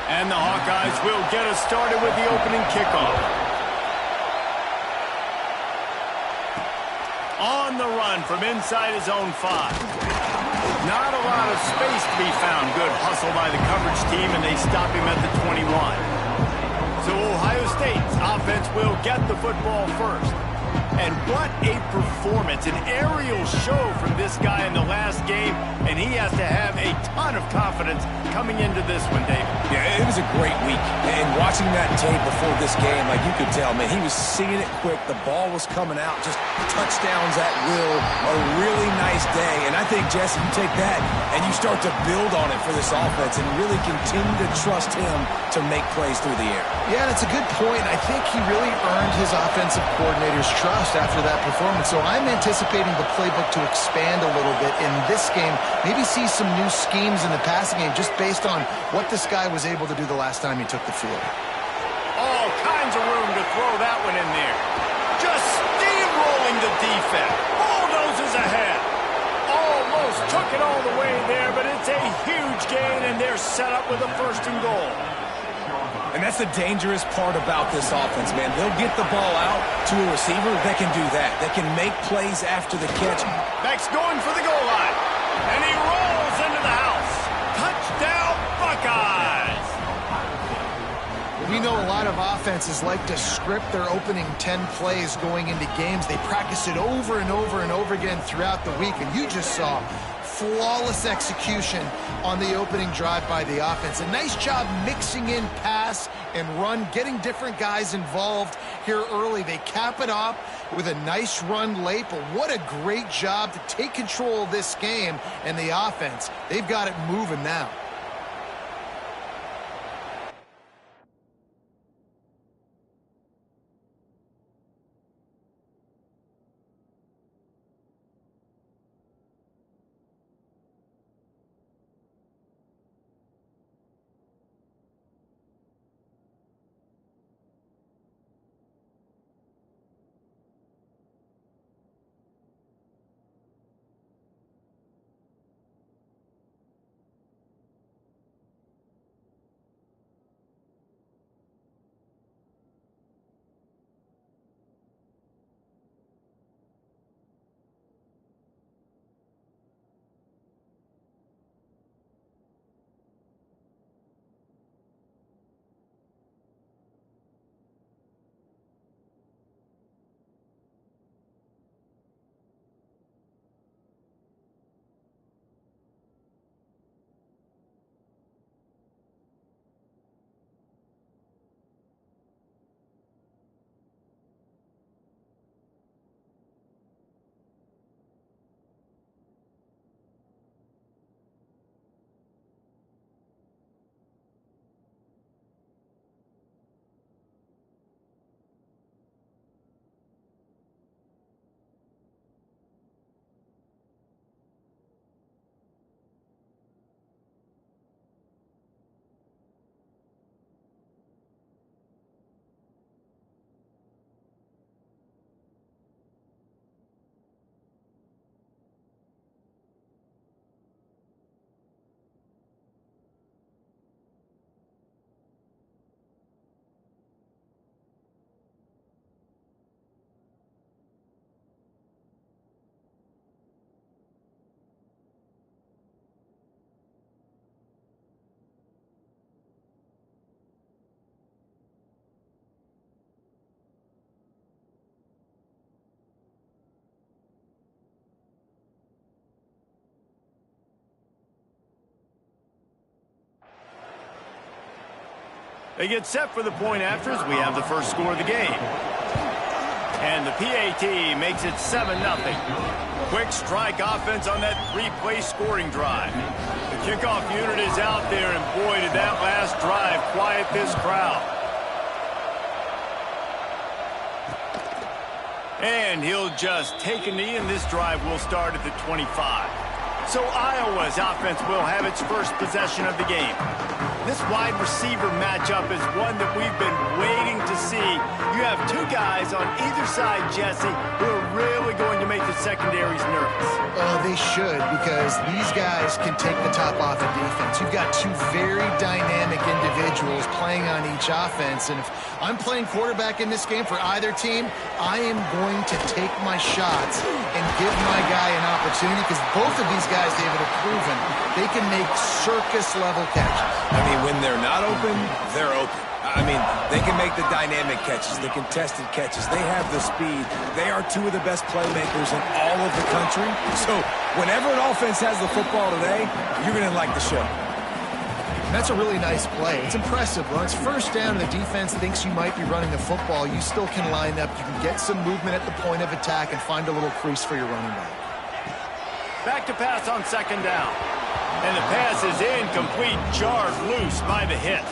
And the Hawkeyes will get us started with the opening kickoff. On the run from inside his own 5. Not a lot of space to be found. Good hustle by the coverage team, and they stop him at the 21. So Ohio State's offense will get the football first. And what a performance, an aerial show from this guy in the last game, and he has to have a ton of confidence coming into this one, Dave. Yeah, it was a great week, and watching that tape before this game, like you could tell, man, he was seeing it quick, the ball was coming out, just touchdowns at will, a really nice day, and I think, Jesse, you take that and you start to build on it for this offense and really continue to trust him to make plays through the air. Yeah, that's a good point. I think he really earned his offensive coordinator's trust after that performance. So I'm anticipating the playbook to expand a little bit in this game. Maybe see some new schemes in the passing game just based on what this guy was able to do the last time he took the field. All kinds of room to throw that one in there. Just steamrolling the defense. Bulldozers ahead. Almost took it all the way there, but it's a huge gain, and they're set up with a 1st and goal. And that's the dangerous part about this offense, man. They'll get the ball out to a receiver. They can do that. They can make plays after the catch. Beck's going for the goal line. And he rolls into the house. Touchdown, Buckeyes! We know a lot of offenses like to script their opening 10 plays going into games. They practice it over and over and over again throughout the week, and you just saw flawless execution on the opening drive by the offense. A nice job mixing in pass and run, getting different guys involved here early. They cap it off with a nice run late, but what a great job to take control of this game. And the offense, they've got it moving now. They get set for the point afters. We have the first score of the game. And the PAT makes it 7-0. Quick strike offense on that 3-play scoring drive. The kickoff unit is out there, and boy, did that last drive quiet this crowd. And he'll just take a knee, and this drive will start at the 25. So Iowa's offense will have its first possession of the game. This wide receiver matchup is one that we've been waiting to see. You have two guys on either side, Jesse, who are really going to make the secondaries nervous. Oh, they should, because these guys can take the top off of defense. You've got two very dynamic individuals individuals playing on each offense. And if I'm playing quarterback in this game for either team, I am going to take my shots and give my guy an opportunity, because both of these guys, David, have proven they can make circus-level catches. I mean, when they're not open, they're open. I mean, they can make the dynamic catches, the contested catches. They have the speed. They are two of the best playmakers in all of the country. So whenever an offense has the football today, you're going to like the show. That's a really nice play. It's impressive. When it's first down and the defense thinks you might be running the football, you still can line up. You can get some movement at the point of attack and find a little crease for your running back. Back to pass on second down. And the pass is incomplete, jarred loose by the hit.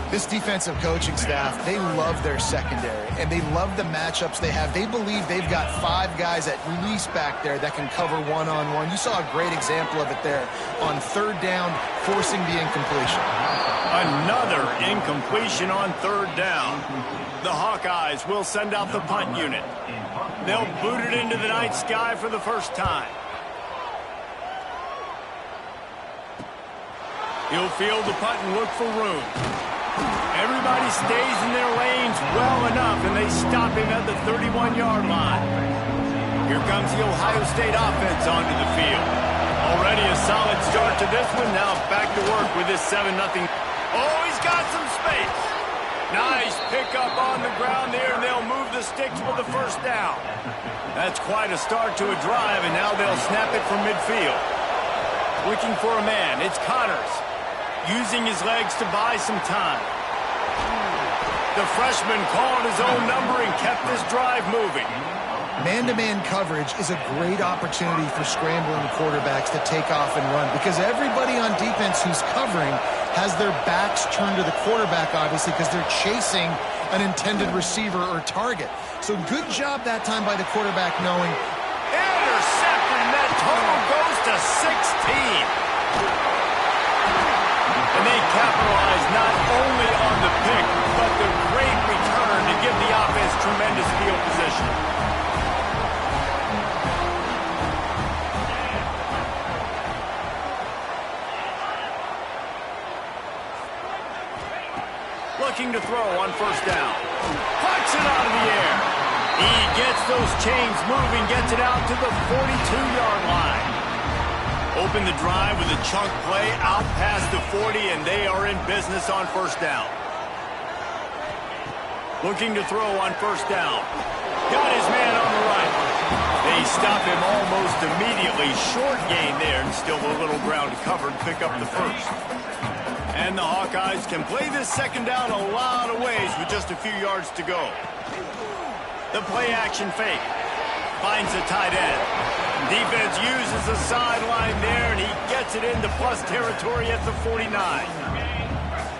This defensive coaching staff, they love their secondary, and they love the matchups they have. They believe they've got 5 guys at least back there that can cover one-on-one. You saw a great example of it there on third down, forcing the incompletion. Another incompletion on third down. The Hawkeyes will send out the punt unit. They'll boot it into the night sky for the first time. He'll field the punt and look for room. Everybody stays in their lanes well enough, and they stop him at the 31-yard line. Here comes the Ohio State offense onto the field. Already a solid start to this one. Now back to work with this 7-0. Oh, he's got some space. Nice pickup on the ground there, and they'll move the sticks for the first down. That's quite a start to a drive, and now they'll snap it from midfield. Looking for a man. It's Connors, using his legs to buy some time. The freshman called his own number and kept this drive moving. Man-to-man coverage is a great opportunity for scrambling quarterbacks to take off and run, because everybody on defense who's covering has their backs turned to the quarterback, obviously, because they're chasing an intended receiver or target. So good job that time by the quarterback knowing. Intercepted, and that total goes to 16. And they capitalize not only on the pick, but the great return to give the offense tremendous field position. Looking to throw on first down. Puts it out of the air. He gets those chains moving, gets it out to the 42-yard line. Open the drive with a chunk play out past the 40, and they are in business on first down. Looking to throw on first down. Got his man on the right. They stop him almost immediately. Short gain there, and still a little ground to cover and pick up the first. And the Hawkeyes can play this second down a lot of ways with just a few yards to go. The play-action fake. Finds the tight end. Defense uses the sideline there, and he gets it into plus territory at the 49.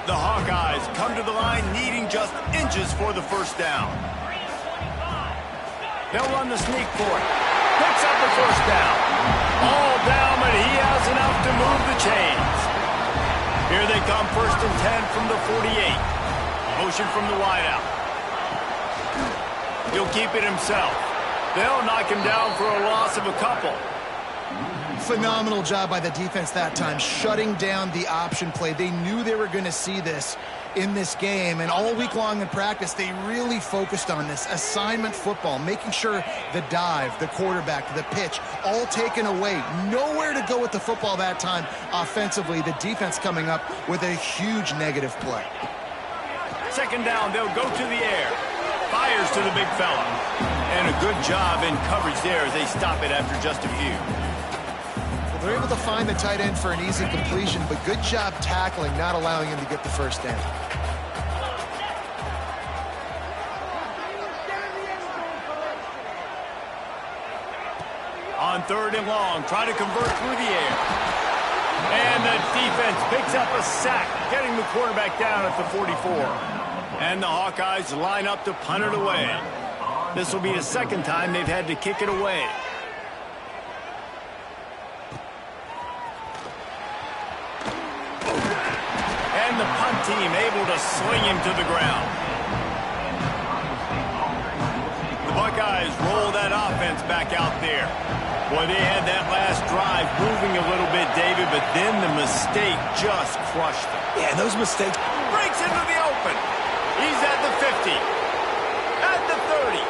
The Hawkeyes come to the line needing just inches for the first down. They'll run the sneak for it. Picks up the first down. All down, but he has enough to move the chains. Here they come, 1st and 10 from the 48. Motion from the wideout. He'll keep it himself. They'll knock him down for a loss of a couple. Phenomenal job by the defense that time, shutting down the option play. They knew they were going to see this in this game, and all week long in practice, they really focused on this assignment football, making sure the dive, the quarterback, the pitch, all taken away. Nowhere to go with the football that time offensively. The defense coming up with a huge negative play. Second down, they'll go to the air. Fires to the big fella. And a good job in coverage there as they stop it after just a few. Well, they're able to find the tight end for an easy completion, but good job tackling, not allowing him to get the first down. On 3rd and long, try to convert through the air. And the defense picks up a sack, getting the quarterback down at the 44. And the Hawkeyes line up to punt it away. This will be the second time they've had to kick it away. And the punt team able to sling him to the ground. The Buckeyes roll that offense back out there. Boy, they had that last drive moving a little bit, David, but then the mistake just crushed them. Yeah, those mistakes breaks into the open. He's at the 50, at the 30,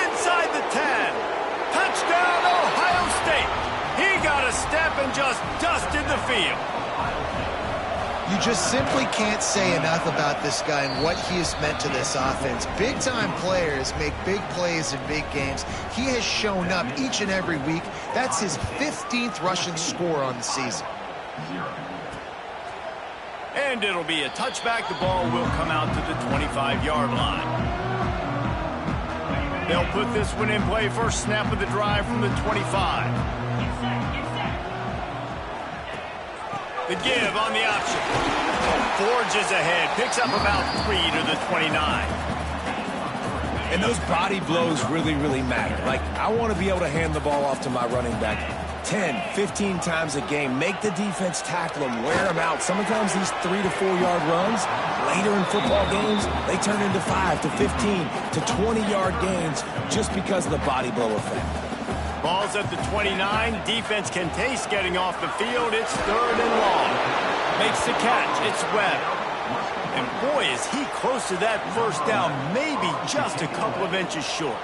inside the 10. Touchdown, Ohio State. He got a step and just dusted the field. You just simply can't say enough about this guy and what he has meant to this offense. Big-time players make big plays in big games. He has shown up each and every week. That's his 15th rushing score on the season. And it'll be a touchback. The ball will come out to the 25-yard line. They'll put this one in play. First snap of the drive from the 25. The give on the option. Forges ahead. Picks up about 3 to the 29. And those body blows really, really matter. Like, I want to be able to hand the ball off to my running back 10, 15 times a game. Make the defense tackle him, wear him out. Sometimes these 3 to 4 yard runs, later in football games, they turn into 5 to 15 to 20-yard gains just because of the body blow effect. Ball's at the 29. Defense can taste getting off the field. It's 3rd and long. Makes the catch. It's Webb. And boy, is he close to that first down. Maybe just a couple of inches short.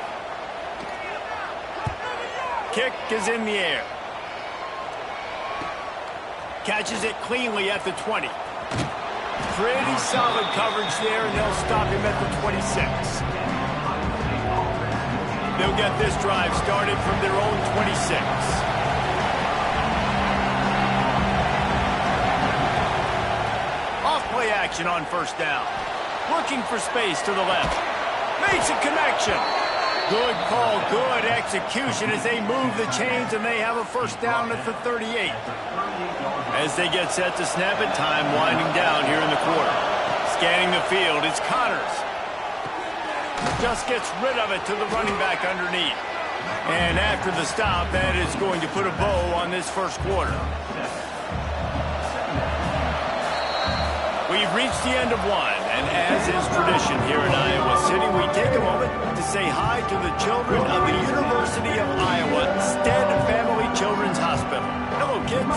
Kick is in the air. Catches it cleanly at the 20. Pretty solid coverage there, and they'll stop him at the 26. They'll get this drive started from their own 26. Off-play action on first down. Looking for space to the left. Makes a connection. Good call, good execution as they move the chains, and they have a first down at the 38. As they get set to snap it, time winding down here in the quarter. Scanning the field, it's Connors. Just gets rid of it to the running back underneath. And after the stop, that is going to put a bow on this first quarter. We've reached the end of one, and as is tradition here in Iowa City, we take a moment to say hi to the children of the University of Iowa Stead Family Children's Hospital. Hello, kids.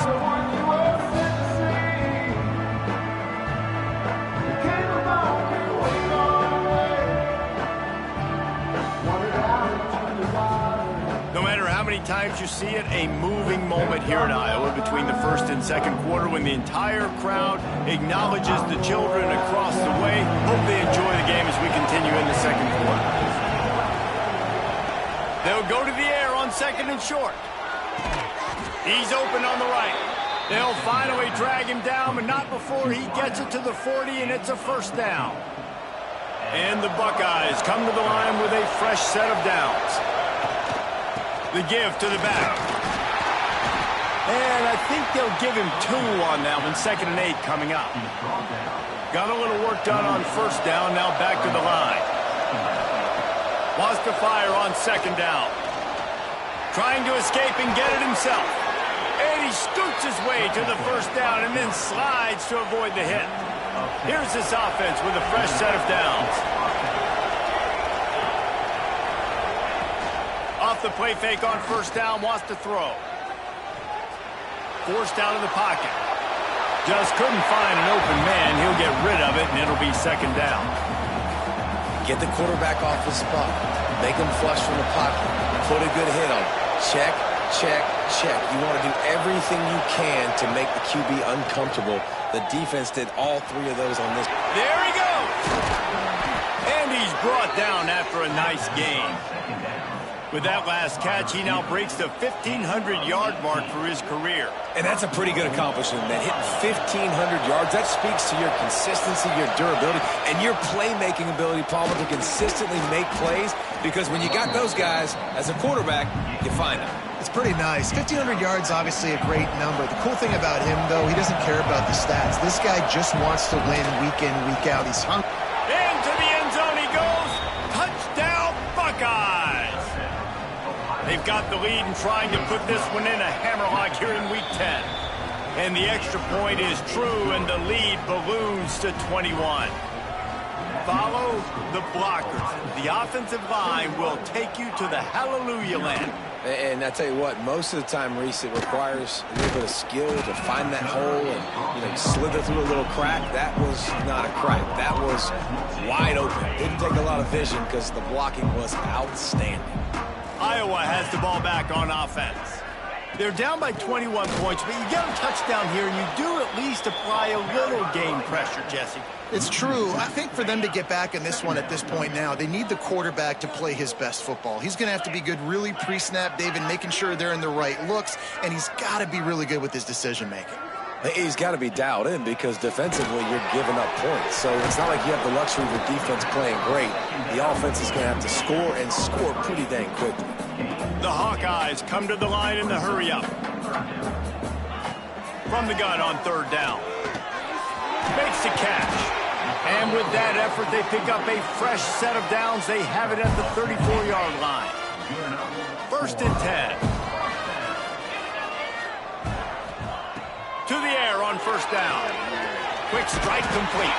No matter how many times you see it, a moving moment here in Iowa between the first and second quarter when the entire crowd acknowledges the children across the way. Hope they enjoy the game as we continue in the second quarter. They'll go to the air on second and short. He's open on the right. They'll finally drag him down, but not before he gets it to the 40, and it's a first down. And the Buckeyes come to the line with a fresh set of downs. The give to the back. And I think they'll give him 2 on that one. 2nd and 8 coming up. Got a little work done on first down. Now back to the line. Wants to fire on 2nd down. Trying to escape and get it himself. And he scoots his way to the first down and then slides to avoid the hit. Here's this offense with a fresh set of downs. Off the play fake on first down, wants to throw. Forced out of the pocket. Just couldn't find an open man. He'll get rid of it, and it'll be 2nd down. Get the quarterback off the spot. Make him flush from the pocket. Put a good hit on him. Check, check, check. You want to do everything you can to make the QB uncomfortable. The defense did all 3 of those on this. There he goes! And he's brought down after a nice game. With that last catch, he now breaks the 1,500-yard mark for his career. And that's a pretty good accomplishment, man. Hitting 1,500 yards, that speaks to your consistency, your durability, and your playmaking ability, Palmer, to consistently make plays. Because when you got those guys, as a quarterback, you find them. It's pretty nice. 1,500 yards, obviously a great number. The cool thing about him, though, he doesn't care about the stats. This guy just wants to win week in, week out. He's hungry. Into the end zone he goes. Touchdown, Buckeyes! They've got the lead and trying to put this one in a hammerlock here in week 10. And the extra point is true, and the lead balloons to 21. Follow the blockers. The offensive line will take you to the hallelujah land. And I tell you what, most of the time, Reese, it requires a little bit of skill to find that hole and, slither through a little crack. That was not a crack. That was wide open. Didn't take a lot of vision because the blocking was outstanding. Iowa has the ball back on offense. They're down by 21 points, but you get a touchdown here, and you do at least apply a little game pressure, Jesse. It's true. I think for them to get back in this one at this point now, they need the quarterback to play his best football. He's going to have to be good really pre-snap, David, making sure they're in the right looks, and he's got to be really good with his decision-making. He's got to be dialed in because defensively you're giving up points. So it's not like you have the luxury of your defense playing great. The offense is going to have to score and score pretty dang quickly. The Hawkeyes come to the line in the hurry-up. From the gun on third down. Makes the catch. And with that effort, they pick up a fresh set of downs. They have it at the 34-yard line. 1st and 10. To the air on 1st down. Quick strike complete.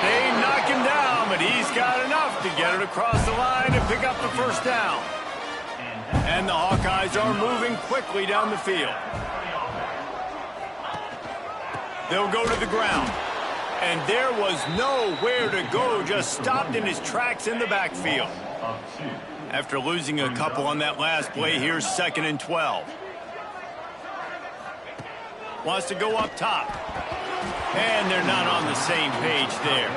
They knock him down, but he's got enough to get it across the line and pick up the 1st down. And the Hawkeyes are moving quickly down the field. They'll go to the ground. And there was nowhere to go, just stopped in his tracks in the backfield. After losing a couple on that last play, here's 2nd and 12. Wants to go up top. And they're not on the same page there.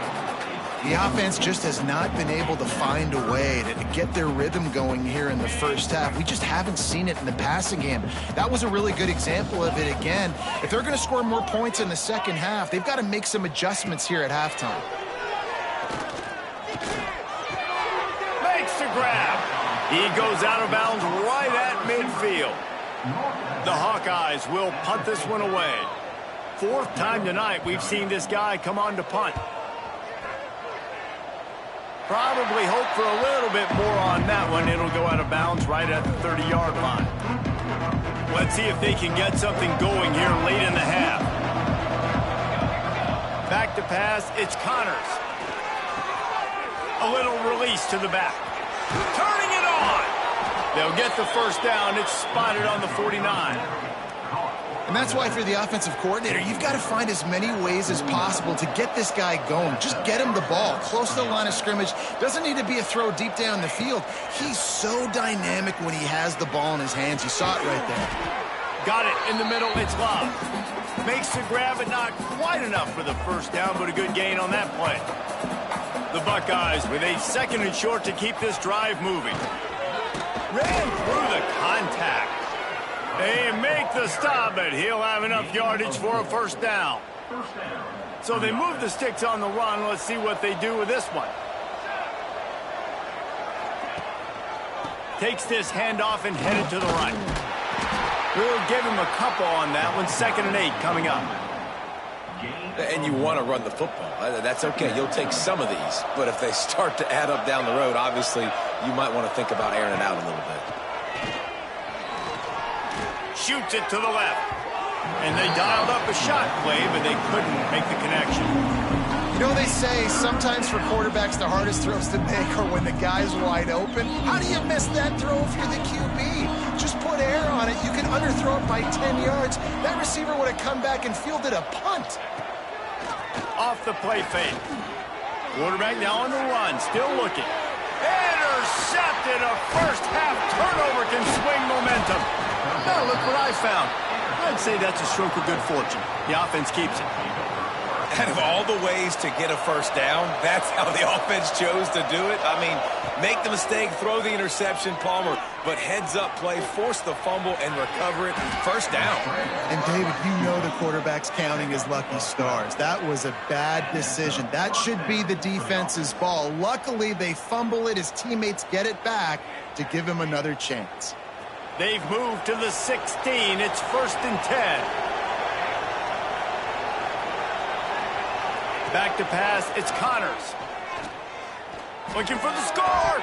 The offense just has not been able to find a way to get their rhythm going here in the first half. We just haven't seen it in the passing game. That was a really good example of it again. If they're going to score more points in the second half, they've got to make some adjustments here at halftime. Makes the grab. He goes out of bounds right at midfield. The Hawkeyes will punt this one away. 4th time tonight we've seen this guy come on to punt. Probably hope for a little bit more on that one. It'll go out of bounds right at the 30-yard line. Let's see if they can get something going here late in the half. Back to pass, it's Connors. A little release to the back. Turning it on. They'll get the 1st down. It's spotted on the 49. And that's why for the offensive coordinator, you've got to find as many ways as possible to get this guy going. Just get him the ball close to the line of scrimmage. Doesn't need to be a throw deep down the field. He's so dynamic when he has the ball in his hands. You saw it right there. Got it in the middle. It's Love. Makes the grab, but not quite enough for the 1st down, but a good gain on that play. The Buckeyes with a 2nd and short to keep this drive moving. Ran through the contact. They make the stop, but he'll have enough yardage for a 1st down. So they move the sticks on the run. Let's see what they do with this one. Takes this handoff and headed to the right. We'll give him a couple on that one. 2nd and 8 coming up. And you want to run the football. That's okay. You'll take some of these. But if they start to add up down the road, obviously, you might want to think about airing it out a little bit. Shoots it to the left. And they dialed up a shot play, but they couldn't make the connection. You know, they say sometimes for quarterbacks the hardest throws to make are when the guy's wide open. How do you miss that throw if you're the QB? Just put air on it. You can underthrow it by 10 yards. That receiver would have come back and fielded a punt. Off the play fake. Quarterback now on the run, still looking. Intercepted. A 1st half turnover can swing momentum. Now look what I found. I'd say that's a stroke of good fortune. The offense keeps it. Out of all the ways to get a 1st down, that's how the offense chose to do it. I mean, make the mistake, throw the interception, Palmer, but heads-up play, force the fumble, and recover it. 1st down. And, David, you know the quarterback's counting his lucky stars. That was a bad decision. That should be the defense's ball. Luckily, they fumble it. His teammates get it back to give him another chance. They've moved to the 16. It's 1st and 10. Back to pass, it's Connors. Looking for the score!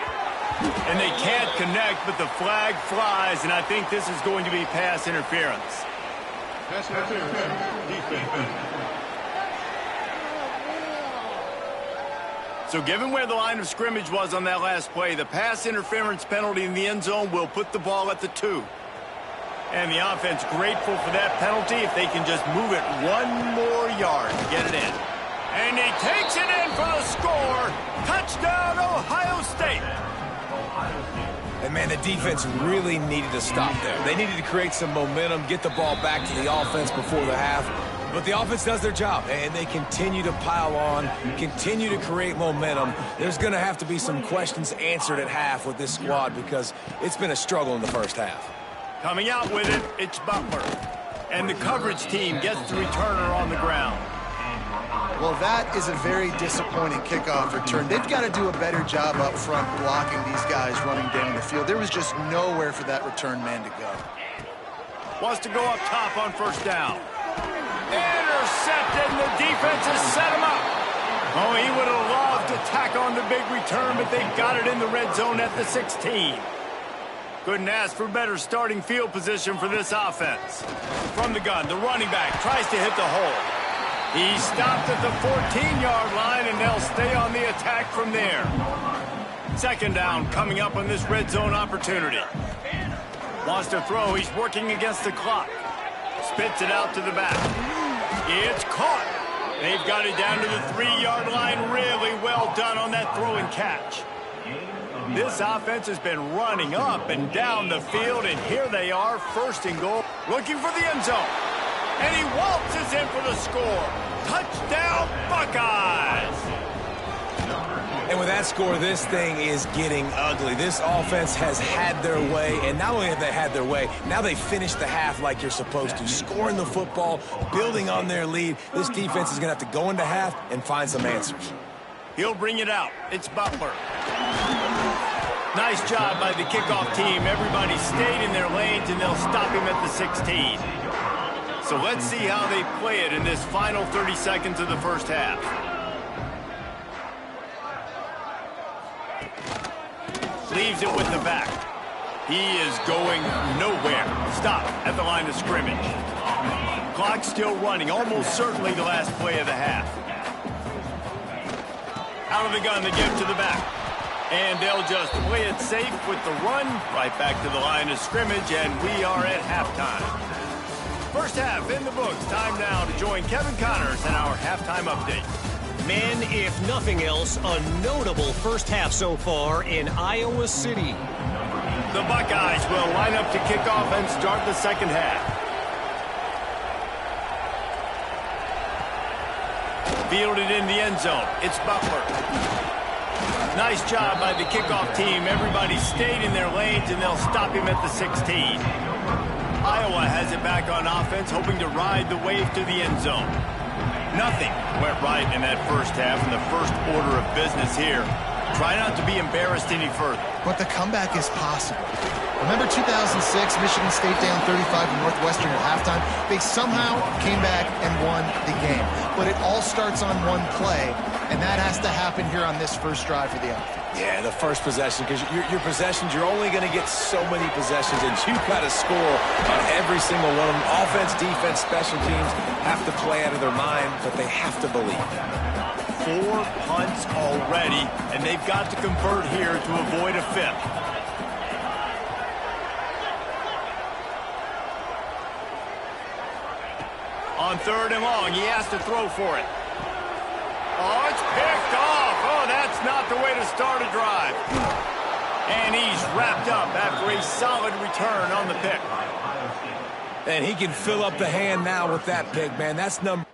And they can't connect, but the flag flies, and I think this is going to be pass interference. So given where the line of scrimmage was on that last play, the pass interference penalty in the end zone will put the ball at the 2. And the offense grateful for that penalty if they can just move it one more yard to get it in. And he takes it in for the score. Touchdown, Ohio State. And, man, the defense really needed to stop there. They needed to create some momentum, get the ball back to the offense before the half. But the offense does their job, and they continue to pile on, continue to create momentum. There's going to have to be some questions answered at half with this squad because it's been a struggle in the first half. Coming out with it, it's Butler. And the coverage team gets the returner on the ground. Well, that is a very disappointing kickoff return. They've got to do a better job up front blocking these guys running down the field. There was just nowhere for that return man to go. Wants to go up top on first down. Intercepted, and the defense has set him up. Oh, he would have loved to tack on the big return, but they got it in the red zone at the 16. Couldn't ask for better starting field position for this offense. From the gun, the running back tries to hit the hole. He stopped at the 14-yard line, and they'll stay on the attack from there. Second down coming up on this red zone opportunity. Wants to throw. He's working against the clock. Spits it out to the back. It's caught. They've got it down to the 3-yard line. Really well done on that throw and catch. This offense has been running up and down the field, and here they are, first and goal, looking for the end zone. And he waltzes in for the score. Touchdown, Buckeyes! And with that score, this thing is getting ugly. This offense has had their way, and not only have they had their way, now they finish the half like you're supposed to, scoring the football, building on their lead. This defense is going to have to go into half and find some answers. He'll bring it out. It's Butler. Nice job by the kickoff team. Everybody stayed in their lanes, and they'll stop him at the 16. So let's see how they play it in this final 30 seconds of the first half. Leaves it with the back. He is going nowhere. Stop at the line of scrimmage. Clock still running, almost certainly the last play of the half. Out of the gun, the give to the back. And they'll just play it safe with the run, right back to the line of scrimmage, and we are at halftime. First half in the books. Time now to join Kevin Connors in our halftime update. Men, if nothing else, a notable first half so far in Iowa City. The Buckeyes will line up to kick off and start the second half. Fielded in the end zone. It's Butler. Nice job by the kickoff team. Everybody stayed in their lanes, and they'll stop him at the 16. Iowa has it back on offense, hoping to ride the wave to the end zone. Nothing went right in that first half, and the first order of business here. Try not to be embarrassed any further. But the comeback is possible. Remember 2006, Michigan State down 35 to Northwestern at halftime? They somehow came back and won the game. But it all starts on one play, and that has to happen here on this first drive for the offense. Yeah, the first possession, because your possessions, you're only going to get so many possessions, and you've got to score on every single one of them. Offense, defense, special teams have to play out of their mind, but they have to believe. 4 punts already, and they've got to convert here to avoid a fifth. On third and long, he has to throw for it. Oh, it's picked off. Oh, that's not the way to start a drive. And he's wrapped up after a solid return on the pick. And he can fill up the hand now with that pick, man. That's number...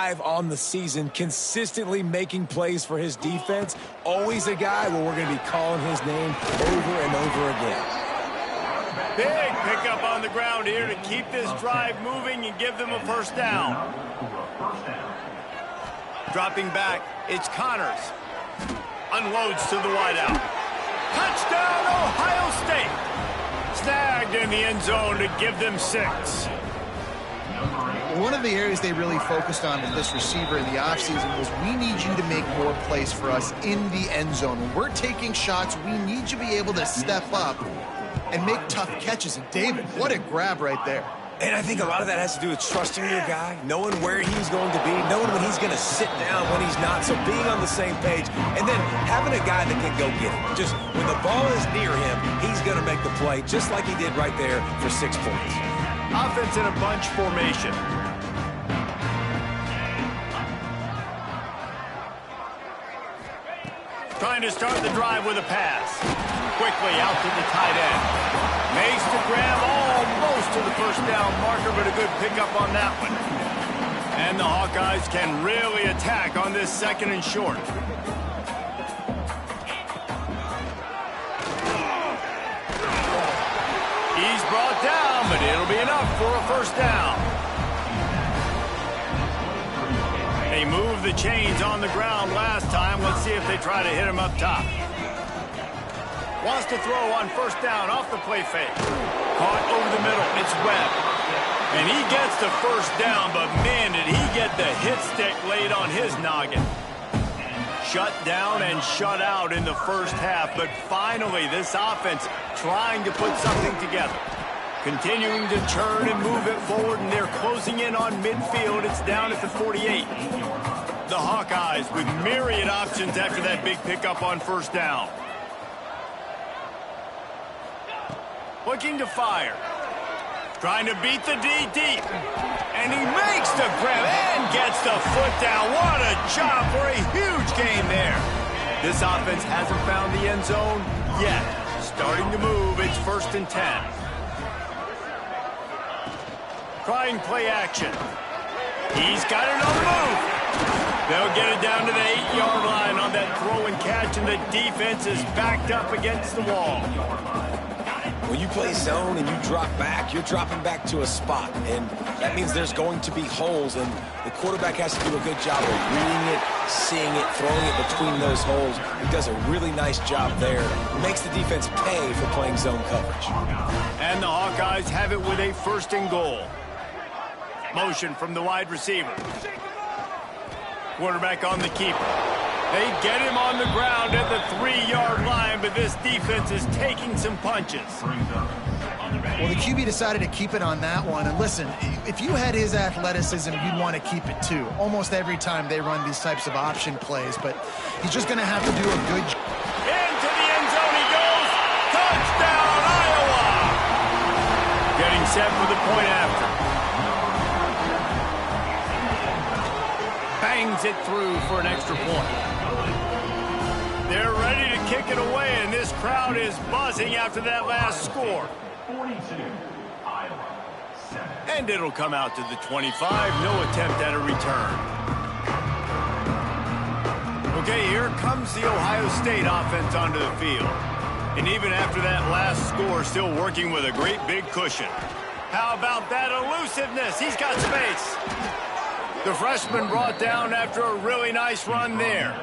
5 on the season, consistently making plays for his defense. Always a guy where we're going to be calling his name over and over again. Big pickup on the ground here to keep this drive moving and give them a first down. Dropping back, it's Connors. Unloads to the wideout. Touchdown, Ohio State! Snagged in the end zone to give them 6. One of the areas they really focused on with this receiver in the offseason was we need you to make more plays for us in the end zone. When we're taking shots, we need you to be able to step up and make tough catches. And David, what a grab right there. And I think a lot of that has to do with trusting your guy, knowing where he's going to be, knowing when he's going to sit down, when he's not, so being on the same page, and then having a guy that can go get it. Just when the ball is near him, he's going to make the play, just like he did right there for 6 points. Offense in a bunch formation. Trying to start the drive with a pass. Quickly out to the tight end. Makes the grab almost to the first down marker, but a good pickup on that one. And the Hawkeyes can really attack on this 2nd and short. He's brought down, but it'll be enough for a first down. They moved the chains on the ground last time. Let's see if they try to hit him up top. Wants to throw on first down off the play fake. Caught over the middle. It's Webb. And he gets the first down, but man, did he get the hit stick laid on his noggin. Shut down and shut out in the first half, but finally this offense trying to put something together. Continuing to turn and move it forward, and they're closing in on midfield. It's down at the 48. The Hawkeyes with myriad options after that big pickup on first down. Looking to fire. Trying to beat the D deep. And he makes the grab and gets the foot down. What a job for a huge gain there. This offense hasn't found the end zone yet. Starting to move. It's 1st and 10. Trying play action. He's got it on the move. They'll get it down to the 8-yard line on that throw and catch, and the defense is backed up against the wall. When you play zone and you drop back, you're dropping back to a spot, and that means there's going to be holes, and the quarterback has to do a good job of reading it, seeing it, throwing it between those holes. He does a really nice job there. Makes the defense pay for playing zone coverage. And the Hawkeyes have it with a 1st and goal. Motion from the wide receiver. Quarterback on the keeper. They get him on the ground at the 3-yard line, but this defense is taking some punches. Well, the QB decided to keep it on that one. And listen, if you had his athleticism, you'd want to keep it too. Almost every time they run these types of option plays, but he's just going to have to do a good job. Into the end zone he goes. Touchdown, Iowa! Getting set for the point after. Bangs it through for an extra point. They're ready to kick it away, and this crowd is buzzing after that last score. 42, Iowa, 7. And it'll come out to the 25. No attempt at a return. Okay, here comes the Ohio State offense onto the field. And even after that last score, still working with a great big cushion. How about that elusiveness? He's got space. The freshman brought down after a really nice run there.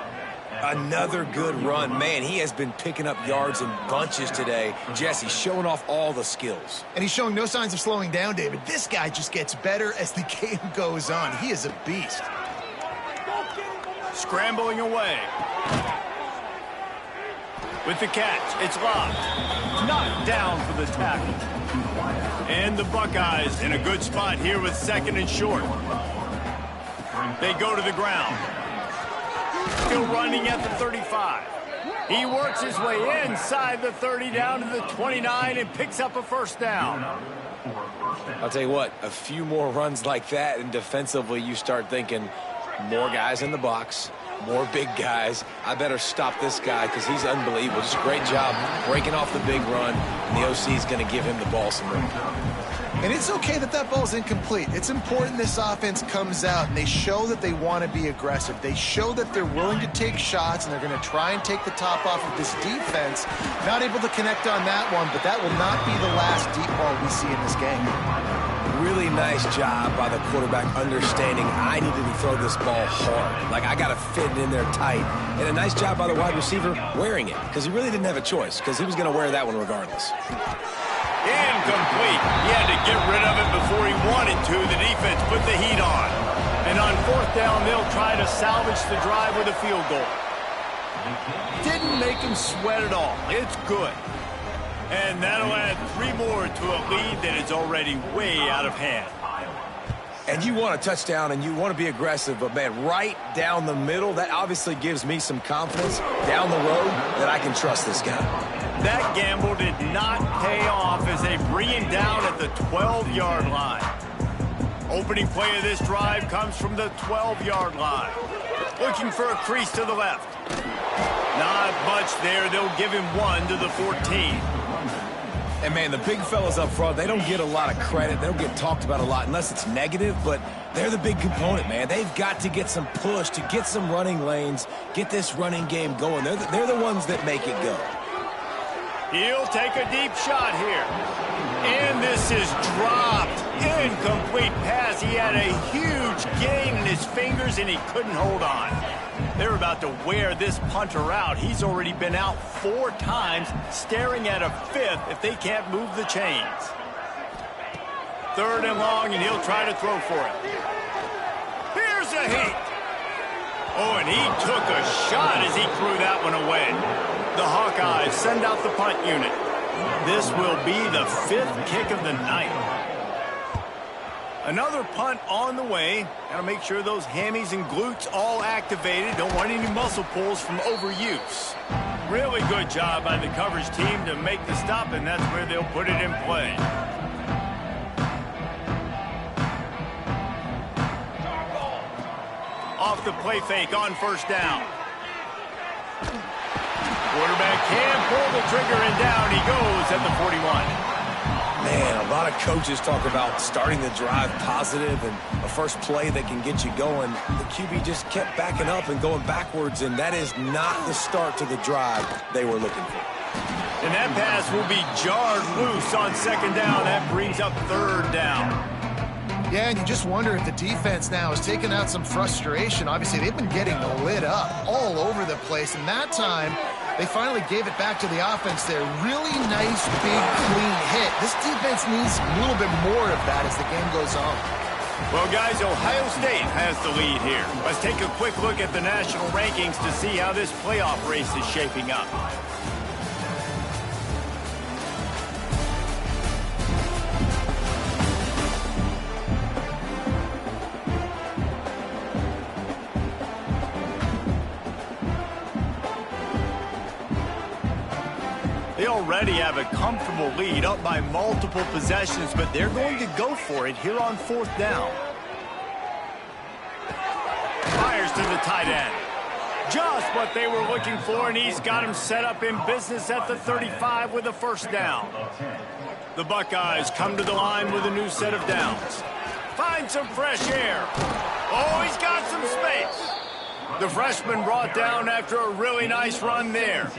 Another good run. Man, he has been picking up yards in bunches today. Jesse showing off all the skills. And he's showing no signs of slowing down, David. This guy just gets better as the game goes on. He is a beast. Scrambling away. With the catch, it's locked. Knocked down for the tackle. And the Buckeyes in a good spot here with 2nd and short. They go to the ground. Still running at the 35. He works his way inside the 30 down to the 29 and picks up a first down. I'll tell you what, a few more runs like that, and defensively you start thinking more guys in the box, more big guys. I better stop this guy because he's unbelievable. Just a great job breaking off the big run, and the OC is going to give him the ball some room. And it's okay that that ball's incomplete. It's important this offense comes out and they show that they want to be aggressive. They show that they're willing to take shots and they're going to try and take the top off of this defense. Not able to connect on that one, but that will not be the last deep ball we see in this game. Really nice job by the quarterback understanding I needed to throw this ball hard. Like, I got to fit it in there tight. And a nice job by the wide receiver wearing it, because he really didn't have a choice, because he was going to wear that one regardless. Incomplete. He had to get rid of it before he wanted to. The defense put the heat on. And on fourth down, they'll try to salvage the drive with a field goal. Didn't make him sweat at all. It's good. And that'll add 3 more to a lead that is already way out of hand. And you want a touchdown and you want to be aggressive, but, man, right down the middle, that obviously gives me some confidence down the road that I can trust this guy. That gamble did not pay off as they bring him down at the 12-yard line. Opening play of this drive comes from the 12-yard line. Looking for a crease to the left. Not much there. They'll give him 1 to the 14. And, man, the big fellas up front, they don't get a lot of credit. They don't get talked about a lot unless it's negative, but they're the big component, man. They've got to get some push, to get some running lanes, get this running game going. They're the ones that make it go. He'll take a deep shot here. And this is dropped. Incomplete pass. He had a huge gain in his fingers, and he couldn't hold on. They're about to wear this punter out. He's already been out 4 times, staring at a 5th if they can't move the chains. 3rd and long, and he'll try to throw for it. Here's a hit. Oh, and he took a shot as he threw that one away. The Hawkeyes send out the punt unit. This will be the 5th kick of the night. Another punt on the way. Got to make sure those hammies and glutes all activated. Don't want any muscle pulls from overuse. Really good job by the coverage team to make the stop, and that's where they'll put it in play. Off the play fake on first down. Quarterback can pull the trigger, and down he goes at the 41. Man, a lot of coaches talk about starting the drive positive and a first play that can get you going. The QB just kept backing up and going backwards, and that is not the start to the drive they were looking for. And that pass will be jarred loose on 2nd down. That brings up 3rd down. Yeah, and you just wonder if the defense now has taken out some frustration. Obviously, they've been getting lit up all over the place, and that time they finally gave it back to the offense there. Really nice, big, clean hit. This defense needs a little bit more of that as the game goes on. Well, guys, Ohio State has the lead here. Let's take a quick look at the national rankings to see how this playoff race is shaping up. They already have a comfortable lead, up by multiple possessions, but they're going to go for it here on 4th down. Fires to the tight end. Just what they were looking for, and he's got him set up in business at the 35 with a 1st down. The Buckeyes come to the line with a new set of downs. Find some fresh air. Oh, he's got some space. The freshman brought down after a really nice run there.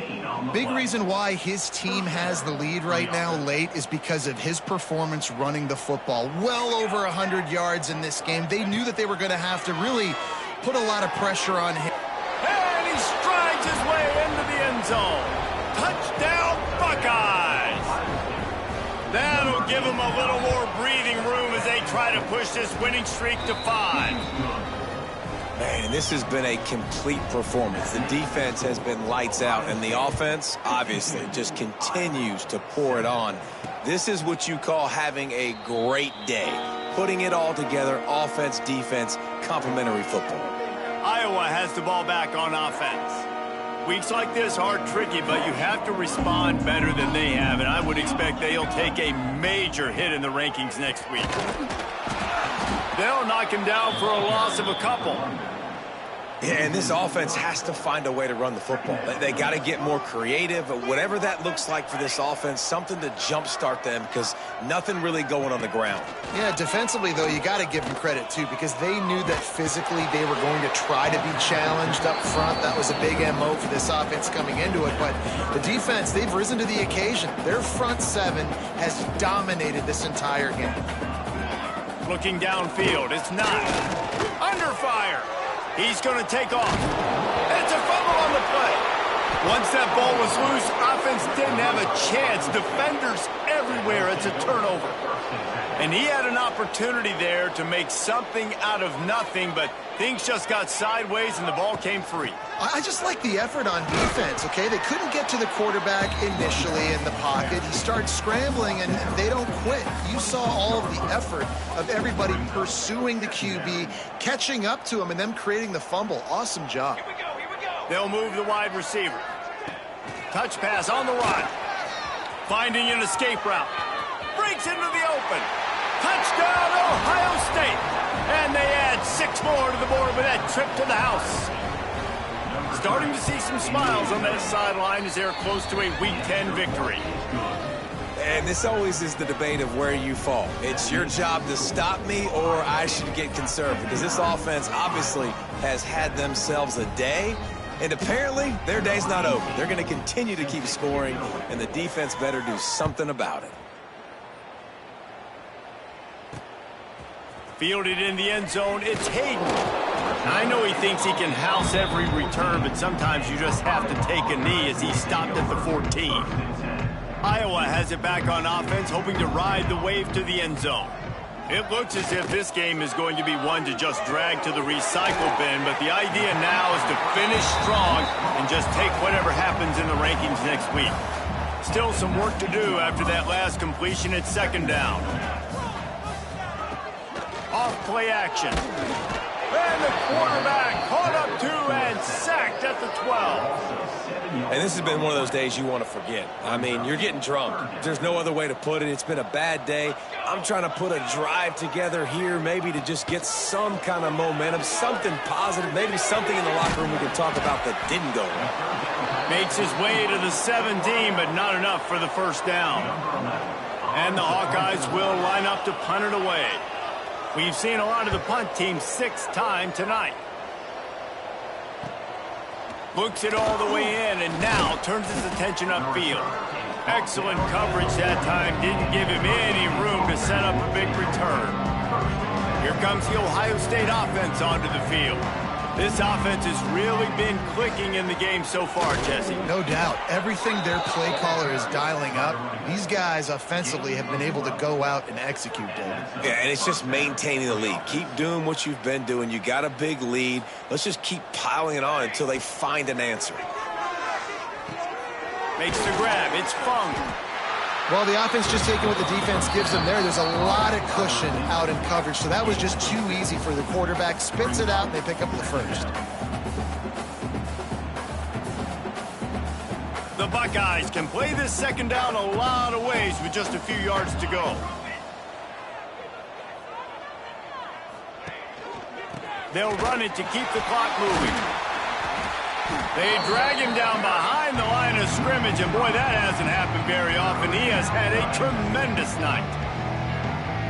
Big reason why his team has the lead right now late is because of his performance running the football. Well over 100 yards in this game. They knew that they were going to have to really put a lot of pressure on him. And he strides his way into the end zone. Touchdown, Buckeyes! That'll give them a little more breathing room as they try to push this winning streak to 5. Man, this has been a complete performance. The defense has been lights out, and the offense, obviously, just continues to pour it on. This is what you call having a great day. Putting it all together, offense, defense, complementary football. Iowa has the ball back on offense. Weeks like this are tricky, but you have to respond better than they have, and I would expect they'll take a major hit in the rankings next week. They'll knock him down for a loss of a couple. Yeah, and this offense has to find a way to run the football. They got to get more creative, but whatever that looks like for this offense, something to jumpstart them because nothing really going on the ground. Yeah, defensively, though, you got to give them credit, too, because they knew that physically they were going to try to be challenged up front. That was a big MO for this offense coming into it, but the defense, they've risen to the occasion. Their front seven has dominated this entire game. Looking downfield, it's not. Under fire. He's going to take off. It's a fumble on the play. Once that ball was loose, offense didn't have a chance. Defenders everywhere. It's a turnover. And he had an opportunity there to make something out of nothing, but things just got sideways and the ball came free. I just like the effort on defense, okay? They couldn't get to the quarterback initially in the pocket. He starts scrambling, and they don't quit. You saw all of the effort of everybody pursuing the QB, catching up to him, and them creating the fumble. Awesome job. Here we go. They'll move the wide receiver. Touch pass on the run. Finding an escape route. Breaks into the open. Touchdown, Ohio State. And they add 6 more to the board with that trip to the house. Starting to see some smiles on that sideline as they're close to a Week 10 victory. And this always is the debate of where you fall. It's your job to stop me or I should get conserved because this offense obviously has had themselves a day. And apparently, their day's not over. They're going to continue to keep scoring, and the defense better do something about it. Fielded in the end zone, it's Hayden. I know he thinks he can house every return, but sometimes you just have to take a knee as he stopped at the 14. Iowa has it back on offense, hoping to ride the wave to the end zone. It looks as if this game is going to be one to just drag to the recycle bin, but the idea now is to finish strong and just take whatever happens in the rankings next week. Still some work to do after that last completion at second down. Off play action. And the quarterback caught up to and sacked at the 12. And this has been one of those days you want to forget. I mean, you're getting drunk. There's no other way to put it. It's been a bad day. I'm trying to put a drive together here maybe to just get some kind of momentum, something positive, maybe something in the locker room we can talk about that didn't go well. Makes his way to the 17, but not enough for the first down. And the Hawkeyes will line up to punt it away. We've seen a lot of the punt team 6th time tonight. Looks it all the way in and now turns his attention upfield. Excellent coverage that time. Didn't give him any room to set up a big return. Here comes the Ohio State offense onto the field. This offense has really been clicking in the game so far, Jesse. No doubt. Everything their play caller is dialing up, these guys offensively have been able to go out and execute, David. Yeah, and it's just maintaining the lead. Keep doing what you've been doing. You got a big lead. Let's just keep piling it on until they find an answer. Makes the grab. It's Fung. Well, the offense just taking what the defense gives them there. There's a lot of cushion out in coverage, so that was just too easy for the quarterback. Spits it out, and they pick up the first. The Buckeyes can play this second down a lot of ways with just a few yards to go. They'll run it to keep the clock moving. They drag him down behind the line of scrimmage, and boy, that hasn't happened very often. He has had a tremendous night.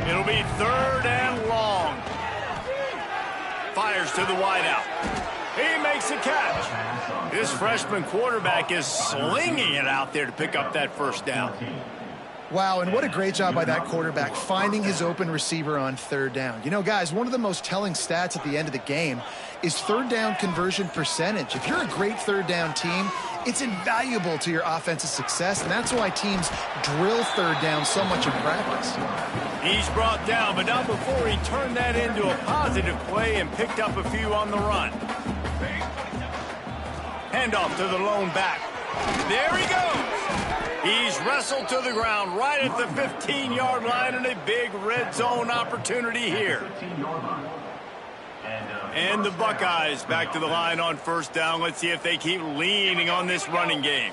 It'll be 3rd and long. Fires to the wideout. He makes a catch. This freshman quarterback is slinging it out there to pick up that first down. Wow, and what a great job by that quarterback, finding his open receiver on 3rd down. You know, guys, one of the most telling stats at the end of the game is 3rd down conversion percentage. If you're a great 3rd down team, it's invaluable to your offensive success, and that's why teams drill 3rd down so much in practice. He's brought down, but not before he turned that into a positive play and picked up a few on the run. Handoff to the lone back. There he goes. He's wrestled to the ground right at the 15-yard line, and a big red zone opportunity here. And the Buckeyes back to the line on 1st down. Let's see if they keep leaning on this running game.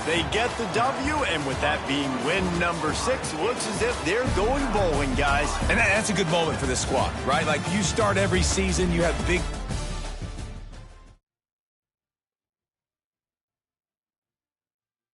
They get the W, and with that being win number 6, looks as if they're going bowling, guys. And that's a good moment for this squad, right? Like, you start every season, you have big